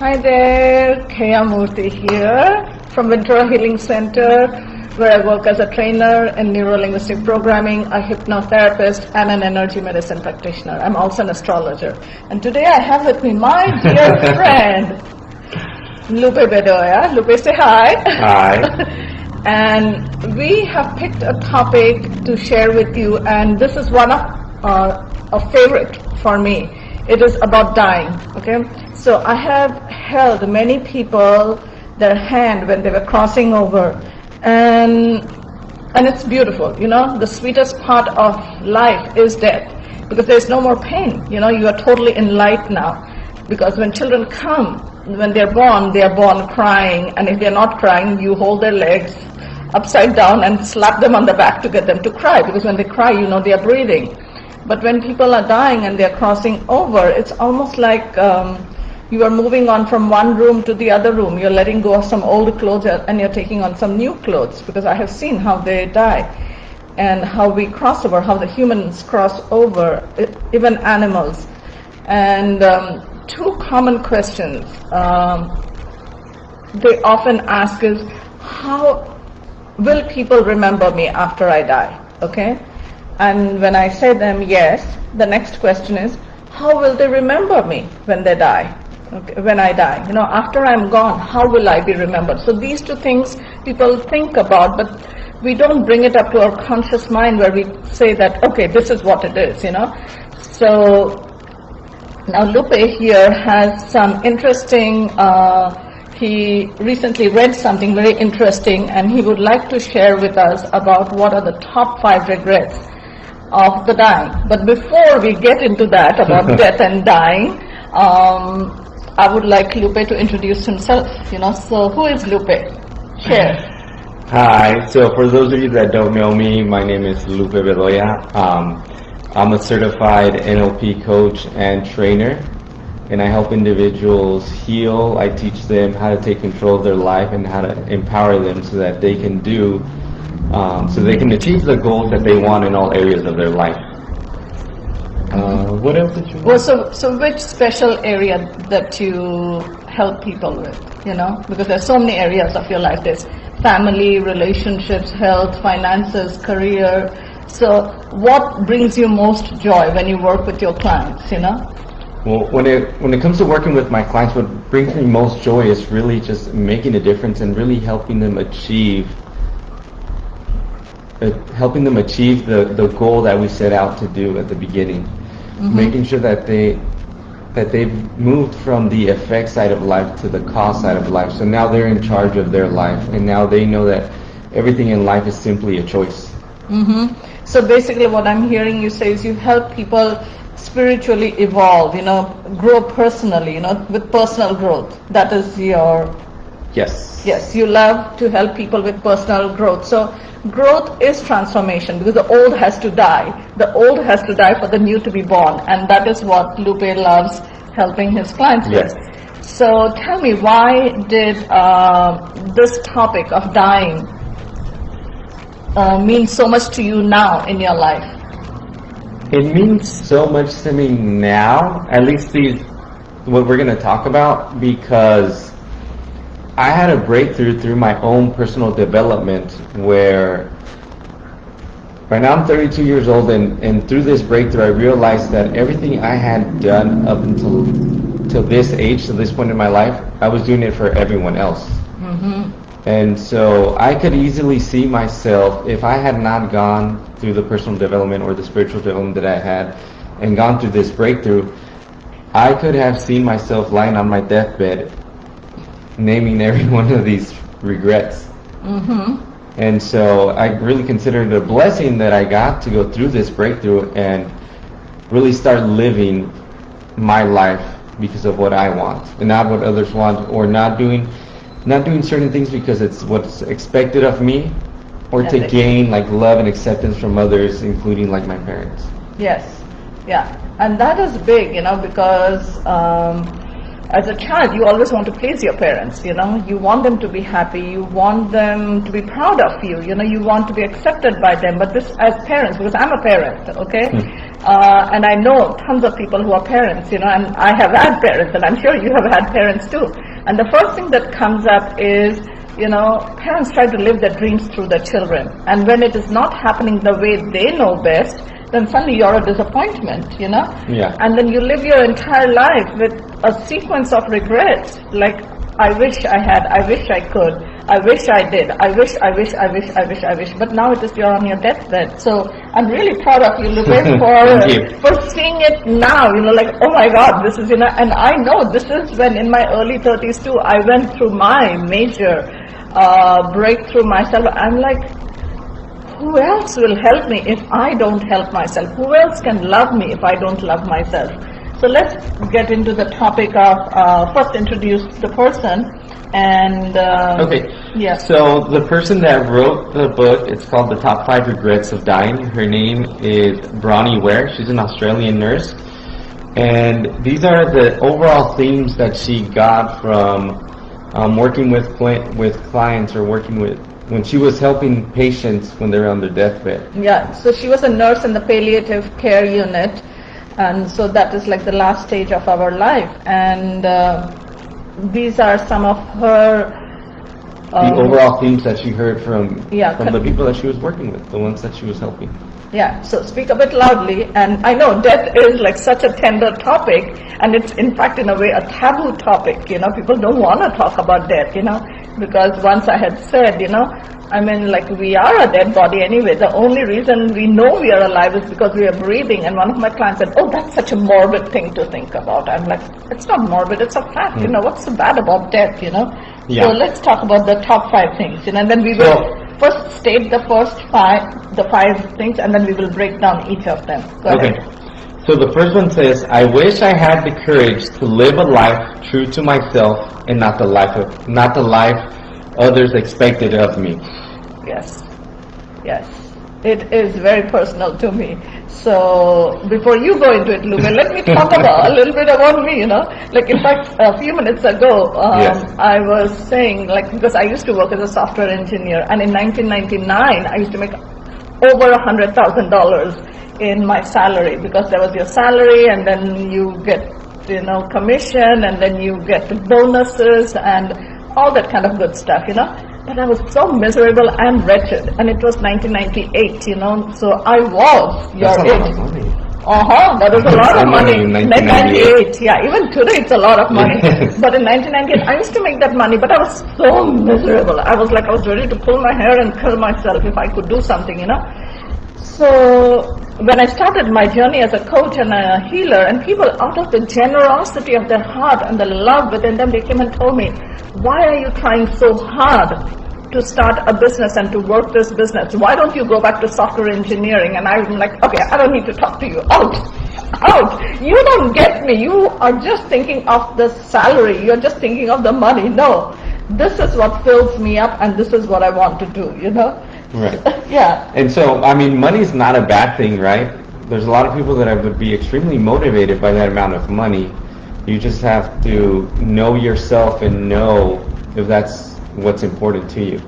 Hi there, Kaya Murthy here from Ventura Healing Center, where I work as a trainer in neuro-linguistic programming, a hypnotherapist, and an energy medicine practitioner. I'm also an astrologer. And today I have with me my dear friend, Lupe Bedoya. Lupe, say hi. Hi. And we have picked a topic to share with you, and this is one of a favorite for me. It is about dying, okay? So I have held many people, their hand when they were crossing over, and it's beautiful, you know? The sweetest part of life is death, because there's no more pain, you know? You are totally in light now, because when children come, when they are born crying, and if they're not crying, you hold their legs upside down and slap them on the back to get them to cry, because when they cry, you know they are breathing. But when people are dying and they're crossing over, it's almost like you are moving on from one room to the other room. You're letting go of some old clothes and you're taking on some new clothes, because I have seen how they die and how we cross over, how the humans cross over, even animals. And two common questions they often ask is, how will people remember me after I die? Okay? And when I say them yes, the next question is, how will they remember me when they die? Okay, when I die, you know, after I'm gone, how will I be remembered? So these two things people think about, but we don't bring it up to our conscious mind where we say that, okay, this is what it is, you know. So now Lupe here has some interesting, he recently read something very interesting, and he would like to share with us about what are the top 5 regrets of the dying. But before we get into that, about death and dying, I would like Lupe to introduce himself, you know. So who is Lupe? Share. Hi. So for those of you that don't know me, my name is Lupe Bedoya. I'm a certified NLP coach and trainer, and I help individuals heal. I teach them how to take control of their life and how to empower them so that they can so they can achieve the goals that they want in all areas of their life. What else did you want? Well, so which special area that you help people with, you know? Because there's so many areas of your life. There's family, relationships, health, finances, career. So what brings you most joy when you work with your clients, you know? Well, when it comes to working with my clients, what brings me most joy is really just making a difference and really helping them achieve the goal that we set out to do at the beginning. Mm-hmm. Making sure that they've moved from the effect side of life to the cause side of life. So now they're in charge of their life, and now they know that everything in life is simply a choice. Mm-hmm. So basically what I'm hearing you say is you help people spiritually evolve, you know, grow personally, you know, with personal growth. That is your... Yes, you love to help people with personal growth. So growth is transformation, because the old has to die. The old has to die for the new to be born, and that is what Lupe loves helping his clients with. So tell me, why did this topic of dying mean so much to you now in your life? It means so much to me now, at least what we're going to talk about, because I had a breakthrough through my own personal development where right now I'm 32 years old, and through this breakthrough I realized that everything I had done up until this age, to this point in my life, I was doing it for everyone else. Mm-hmm. And so I could easily see myself, if I had not gone through the personal development or the spiritual development that I had and gone through this breakthrough, I could have seen myself lying on my deathbed naming every one of these regrets. Mm-hmm. And so I really consider it a blessing that I got to go through this breakthrough and really start living my life because of what I want and not what others want, or not doing certain things because it's what's expected of me, or to gain like love and acceptance from others, including like my parents. Yes, yeah, and that is big, you know, because as a child, you always want to please your parents, you know. You want them to be happy, you want them to be proud of you, you know, you want to be accepted by them. But this, as parents, because I'm a parent, okay, and I know tons of people who are parents, you know, and I have had parents, and I'm sure you have had parents too. And the first thing that comes up is, you know, parents try to live their dreams through their children. And when it is not happening the way they know best, then suddenly you're a disappointment, you know? Yeah. And then you live your entire life with a sequence of regrets, like, I wish I had, I wish I could, I wish I did, I wish, but now it is you're on your deathbed. So I'm really proud of you, Lupe, for seeing it now, you know, like, oh my God, this is, you know, and I know this is when in my early 30s too, I went through my major breakthrough myself. I'm like, who else will help me if I don't help myself? Who else can love me if I don't love myself? So let's get into the topic of first introduce the person and okay. Yeah. So the person that wrote the book, it's called The Top 5 Regrets of Dying. Her name is Bronnie Ware. She's an Australian nurse. And these are the overall themes that she got from working with clients, or working with when she was helping patients when they're on their deathbed. Yeah, so she was a nurse in the palliative care unit, and so that is like the last stage of our life. And these are some of her the overall themes that she heard from the people that she was working with, the ones that she was helping. Yeah, so speak a bit loudly. And I know death is like such a tender topic, and it's in fact in a way a taboo topic, you know. People don't want to talk about death, you know, because once I had said, you know, I mean, like, we are a dead body anyway. The only reason we know we are alive is because we are breathing. And one of my clients said, oh, that's such a morbid thing to think about. I'm like, it's not morbid, it's a fact, you know, what's so bad about death, you know? Yeah. So let's talk about the top 5 things, you know, and then we will first state the five things, and then we will break down each of them. Go ahead. So the first one says, I wish I had the courage to live a life true to myself and not the life others expected of me. Yes, yes. It is very personal to me. So before you go into it, Lupe, let me talk about a little bit about me, you know. Like, in fact, a few minutes ago, I was saying, like, because I used to work as a software engineer, and in 1999, I used to make over $100,000 in my salary, because there was your salary, and then you get, you know, commission, and then you get bonuses, and all that kind of good stuff, you know. But I was so miserable and wretched, and it was 1998, you know, so I was your age. That was a lot of money. 1998, yeah, even today it's a lot of money. But in 1998, I used to make that money, but I was so miserable. I was ready to pull my hair and kill myself if I could do something, you know. So when I started my journey as a coach and a healer, and people, out of the generosity of their heart and the love within them, they came and told me, why are you trying so hard to start a business and to work this business? Why don't you go back to software engineering? And I'm like, okay, I don't need to talk to you. Out. You don't get me. You are just thinking of the salary. You're just thinking of the money. No, this is what fills me up, and this is what I want to do, you know? Right. Yeah. And so, I mean, money's not a bad thing, right? There's a lot of people that would be extremely motivated by that amount of money. You just have to know yourself and know if that's what's important to you.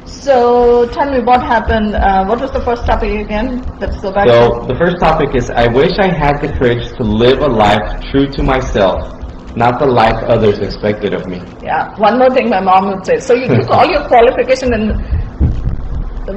So tell me what happened. What was the first topic again? Let's go back. So the first topic is, I wish I had the courage to live a life true to myself, not the life others expected of me. Yeah. One more thing my mom would say. So you took all your qualification and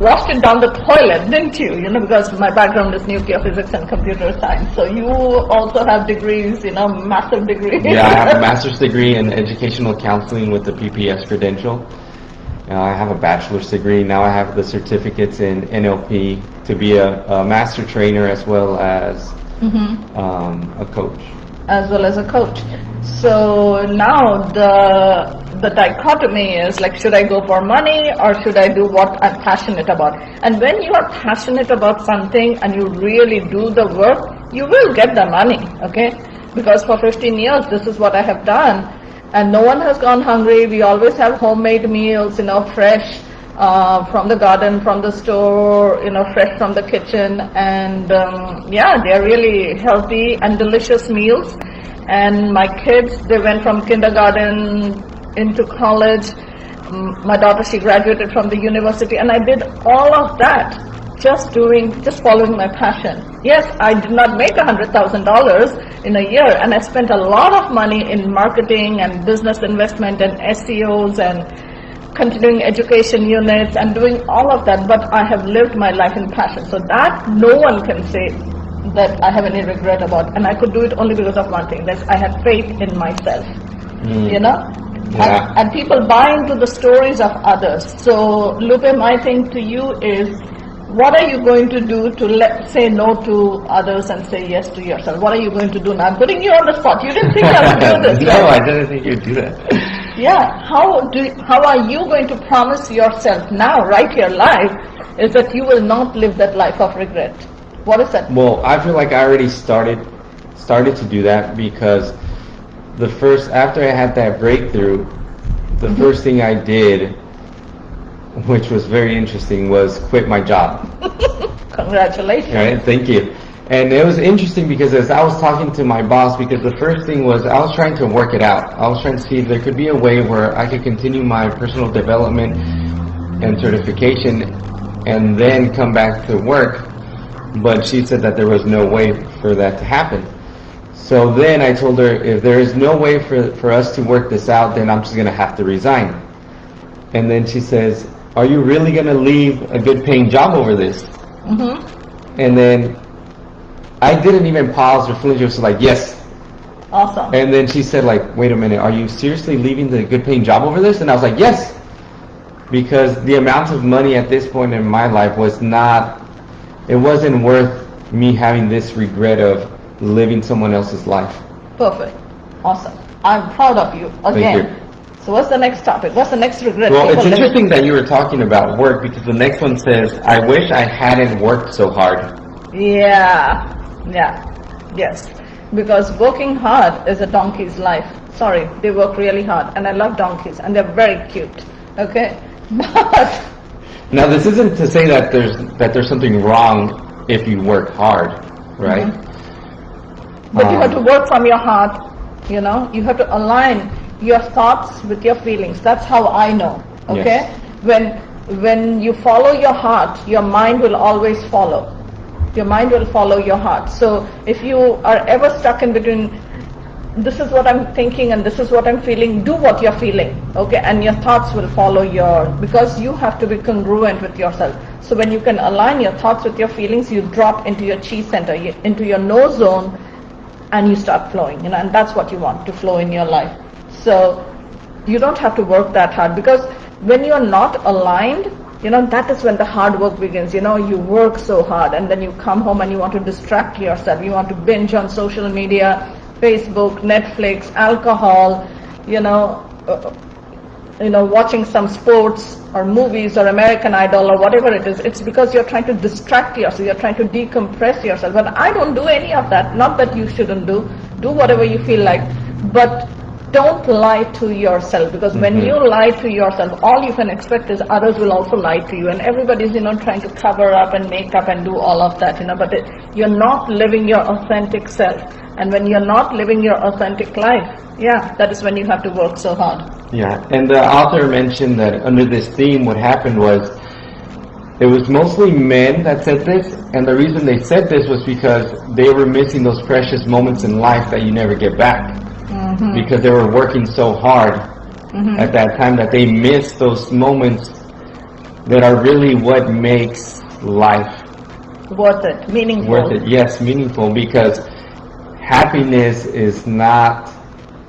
washed it down the toilet, didn't you? You know, because my background is nuclear physics and computer science. So you also have degrees, you know, massive degrees. Yeah, I have a master's degree in educational counseling with the PPS credential. I have a bachelor's degree. Now I have the certificates in NLP to be a master trainer as well as a coach. As well as a coach. So now the dichotomy is like, should I go for money or should I do what I'm passionate about? And when you are passionate about something and you really do the work, you will get the money, okay? Because for 15 years, this is what I have done. And no one has gone hungry. We always have homemade meals, you know, fresh from the garden, from the store, you know, fresh from the kitchen. And yeah, they're really healthy and delicious meals. And my kids, they went from kindergarten into college. My daughter, she graduated from the university, and I did all of that just following my passion. Yes, I did not make $100,000 in a year, and I spent a lot of money in marketing and business investment and SEOs and continuing education units and doing all of that, but I have lived my life in passion. So that no one can say that I have any regret about, and I could do it only because of one thing, that I had faith in myself, you know? Yeah. And people buy into the stories of others. So, Lupe, my thing to you is, what are you going to do to say no to others and say yes to yourself? What are you going to do now? I'm putting you on the spot. You didn't think I would do this. No, right? I didn't think you'd do that. Yeah. How are you going to promise yourself now, right here live, is that you will not live that life of regret? What is that? Well, I feel like I already started to do that, because after I had that breakthrough, the first thing I did, which was very interesting, was quit my job. Congratulations. Right, thank you. And it was interesting because as I was talking to my boss, because the first thing was I was trying to work it out. I was trying to see if there could be a way where I could continue my personal development and certification and then come back to work. But she said that there was no way for that to happen. So then I told her, if there is no way for us to work this out, then I'm just going to have to resign. And then she says, are you really going to leave a good paying job over this? Mm-hmm. And then I didn't even pause or flinch. I was like, yes. Awesome. And then she said, like, wait a minute, are you seriously leaving the good paying job over this? And I was like, yes. Because the amount of money at this point in my life it wasn't worth me having this regret of living someone else's life. Perfect. Awesome. I'm proud of you. Again. Thank you. So what's the next topic? What's the next regret? Well, it's interesting that you were talking about work, because the next one says, I wish I hadn't worked so hard. Yeah. Yes. Because working hard is a donkey's life. Sorry, they work really hard. And I love donkeys. And they're very cute. Okay? But now, this isn't to say that there's something wrong if you work hard, right? Mm-hmm. But you have to work from your heart, you know. You have to align your thoughts with your feelings. That's how I know, okay? Yes. When you follow your heart, your mind will always follow. Your mind will follow your heart. So if you are ever stuck in between, this is what I'm thinking and this is what I'm feeling, do what you're feeling, okay? And your thoughts will follow because you have to be congruent with yourself. So when you can align your thoughts with your feelings, you drop into your chi center, into your no zone, and you start flowing, you know, and that's what you want to flow in your life. So you don't have to work that hard, because when you're not aligned, you know, that is when the hard work begins. You know, you work so hard and then you come home and you want to distract yourself. You want to binge on social media, Facebook, Netflix, alcohol, watching some sports or movies or American Idol or whatever it is. It's because you're trying to distract yourself. You're trying to decompress yourself. But I don't do any of that. Not that you shouldn't do. Do whatever you feel like. But don't lie to yourself, because when you lie to yourself, all you can expect is others will also lie to you, and everybody's trying to cover up and make up and do all of that, but you're not living your authentic self. And when you're not living your authentic life, that is when you have to work so hard. Yeah, and the author mentioned that under this theme, what happened was it was mostly men that said this, and the reason they said this was because they were missing those precious moments in life that you never get back. Because they were working so hard at that time that they missed those moments that are really what makes life worth it, meaningful. Worth it, yes, meaningful, because happiness is not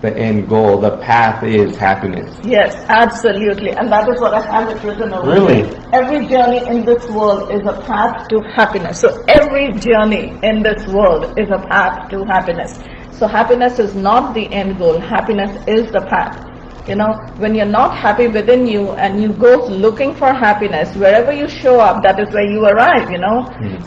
the end goal. The path is happiness. Yes, absolutely, and that is what I have it written over. Really? Every journey in this world is a path to happiness. So every journey in this world is a path to happiness. So happiness is not the end goal. Happiness is the path. When you're not happy within you and you go looking for happiness, wherever you show up, that is where you arrive,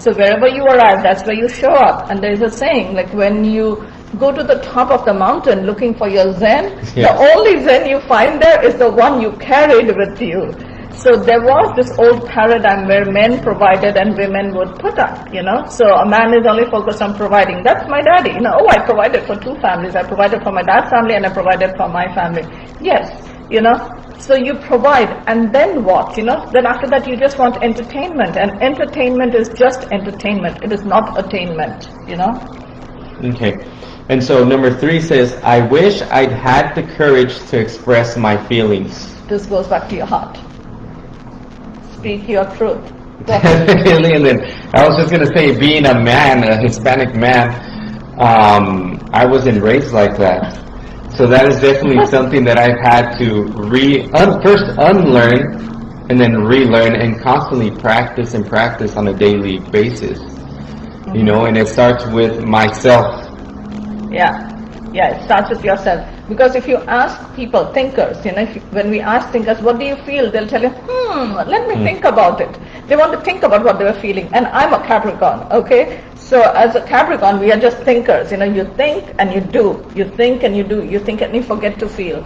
So wherever you arrive, that's where you show up. And there's a saying, like when you go to the top of the mountain looking for your Zen, the only Zen you find there is the one you carried with you. So there was this old paradigm where men provided and women would put up, So a man is only focused on providing. That's my daddy. Oh, I provided for two families. I provided for my dad's family and I provided for my family. Yes, So you provide, and then what? Then after that you just want entertainment, and entertainment is just entertainment. It is not attainment. Okay. And so number 3 says, I wish I'd had the courage to express my feelings. This goes back to your heart. Speak your truth. Really? And then I was just going to say, being a man, a Hispanic man, I wasn't raised like that. So that is definitely something that I've had to first unlearn and then relearn and constantly practice on a daily basis. And it starts with myself. Yeah, it starts with yourself. Because if you ask people, thinkers, when we ask thinkers, what do you feel? They'll tell you, let me think about it. They want to think about what they were feeling. And I'm a Capricorn, okay? So as a Capricorn, we are just thinkers. You think and you do. You think and you do. You think and you forget to feel,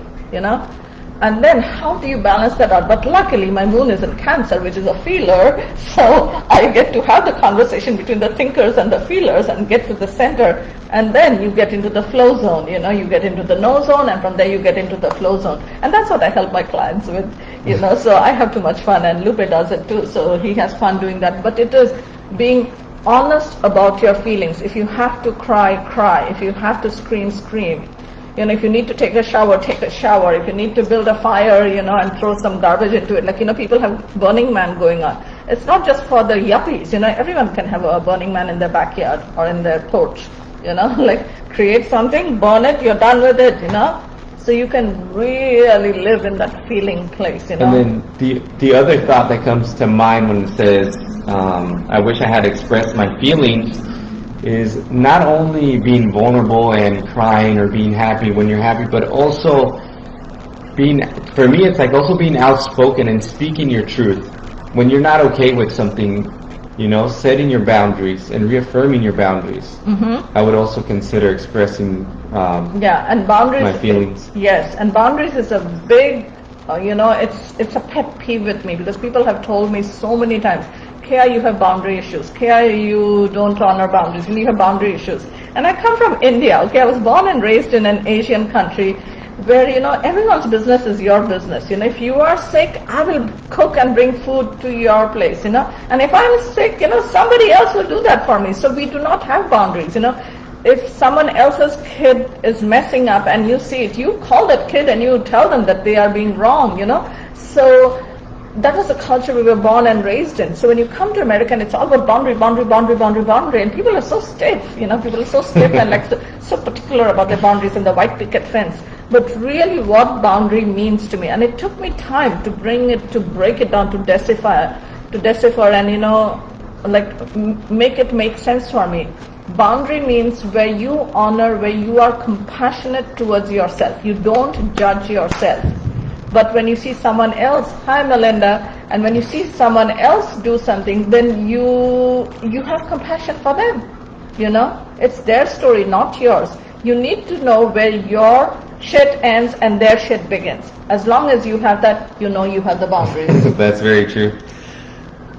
And then how do you balance that out? But luckily my moon is in Cancer, which is a feeler, so I get to have the conversation between the thinkers and the feelers and get to the center, and then you get into the flow zone, you get into the no zone, and from there you get into the flow zone. And that's what I help my clients with, so I have too much fun, and Lupe does it too, so he has fun doing that. But it is being honest about your feelings. If you have to cry, cry. If you have to scream, scream. If you need to take a shower, take a shower. If you need to build a fire, and throw some garbage into it. People have Burning Man going on. It's not just for the yuppies, everyone can have a Burning Man in their backyard or in their porch, create something, burn it, you're done with it, So you can really live in that feeling place, And then the other thought that comes to mind when it says, I wish I had expressed my feelings, is not only being vulnerable and crying or being happy when you're happy, but also for me, it's like also being outspoken and speaking your truth. When you're not okay with something, setting your boundaries and reaffirming your boundaries. I would also consider expressing and boundaries, my feelings. Yes, and boundaries is a big, it's a pet peeve with me, because people have told me so many times, Kaya, you have boundary issues. Kaya, you don't honor boundaries. You have boundary issues. And I come from India, okay? I was born and raised in an Asian country where, everyone's business is your business. If you are sick, I will cook and bring food to your place, And if I'm sick, somebody else will do that for me. So we do not have boundaries, If someone else's kid is messing up and you see it, you call that kid and you tell them that they are being wrong, So that was the culture we were born and raised in. So when you come to America, and it's all about boundary, and people are so stiff, people are so stiff and so particular about their boundaries and the white picket fence. But really what boundary means to me, and it took me time to break it down, to decipher and, make it make sense for me. Boundary means where you honor, where you are compassionate towards yourself. You don't judge yourself. But when you see someone else, hi Melinda, and when you see someone else do something, then you have compassion for them. It's their story, not yours. You need to know where your shit ends and their shit begins. As long as you have that, you have the boundaries. That's very true.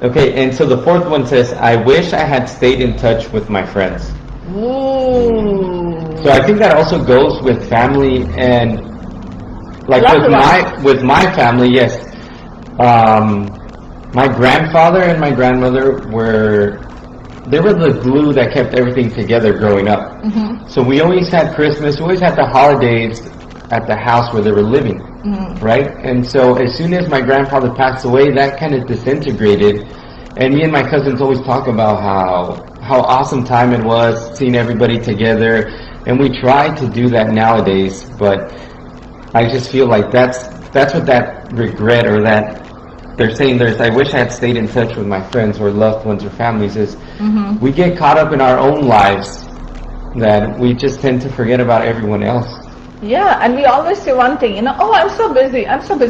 Okay, and so the 4th one says, I wish I had stayed in touch with my friends. Ooh. So I think that also goes with family and with my family, yes. My grandfather and my grandmother were the glue that kept everything together growing up. So we always had Christmas, we always had the holidays at the house where they were living, right? And so as soon as my grandfather passed away, that kind of disintegrated. And me and my cousins always talk about how awesome time it was, seeing everybody together. And we try to do that nowadays, but I just feel like that's what that regret or that they're saying I wish I had stayed in touch with my friends or loved ones or families is we get caught up in our own lives that we just tend to forget about everyone else. Yeah, and we always say one thing, oh, I'm so busy.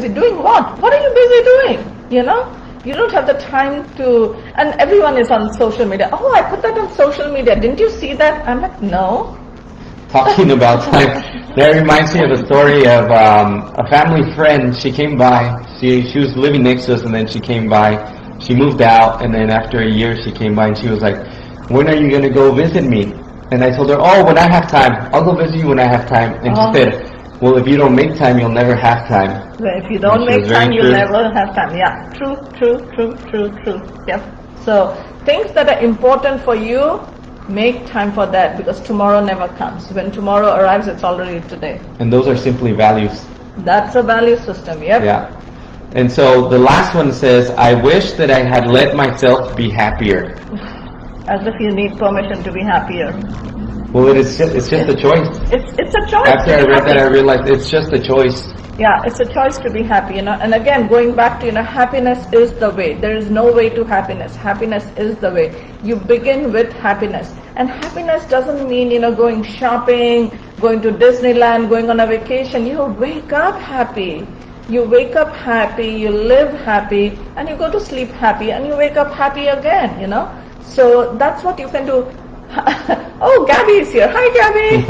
Doing what? What are you busy doing? You don't have the time to, and everyone is on social media. Oh, I put that on social media. Didn't you see that? I'm like, no. talking about time. That reminds me of a story of a family friend. She came by. She was living next to us, and then she came by. She moved out, and then after a year, she came by, and she was like, "When are you gonna go visit me?" And I told her, "Oh, when I have time. I'll go visit you when I have time." And she said, "Well, if you don't make time, you'll never have time." If you don't make time, you'll never have time. Yeah, true. Yep. So things that are important for you, make time for that, because tomorrow never comes. When tomorrow arrives, it's already today. And those are simply values. That's a value system. Yep. Yeah. And so the last one says, "I wish that I had let myself be happier." As if you need permission to be happier. Well, it's just a choice. It's a choice. After I read that, I realized it's just a choice. Yeah, it's a choice to be happy, And again, going back to, happiness is the way. There is no way to happiness. Happiness is the way. You begin with happiness. And happiness doesn't mean, going shopping, going to Disneyland, going on a vacation. You wake up happy. You wake up happy, you live happy, and you go to sleep happy, and you wake up happy again, So that's what you can do. Oh, Gabby is here. Hi, Gabby.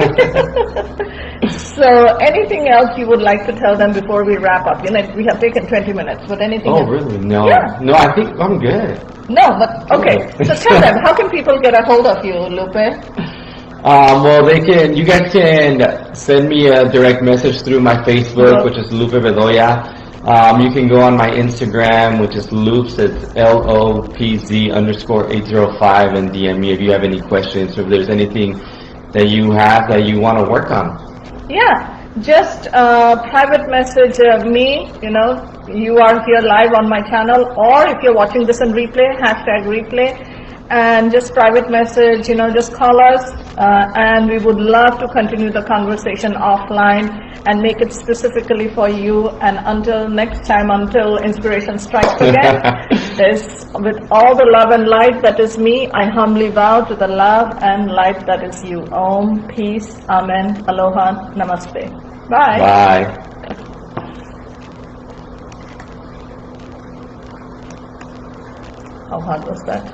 So anything else you would like to tell them before we wrap up? We have taken 20 minutes, but anything else? Oh, really? No. Yeah. No, I think I'm good. No, but okay. So tell them, how can people get a hold of you, Lupe? Well, you guys can send me a direct message through my Facebook, which is Lupe Bedoya. You can go on my Instagram, which is Loops, it's LOPZ_805, and DM me if you have any questions or if there's anything that you have that you want to work on. Yeah, just private message me, you are here live on my channel, or if you're watching this in replay, #replay. And just private message, just call us, and we would love to continue the conversation offline and make it specifically for you. And until next time, until inspiration strikes again, with all the love and light that is me, I humbly bow to the love and light that is you. Om, peace, amen, aloha, namaste. Bye. Bye. How hard was that?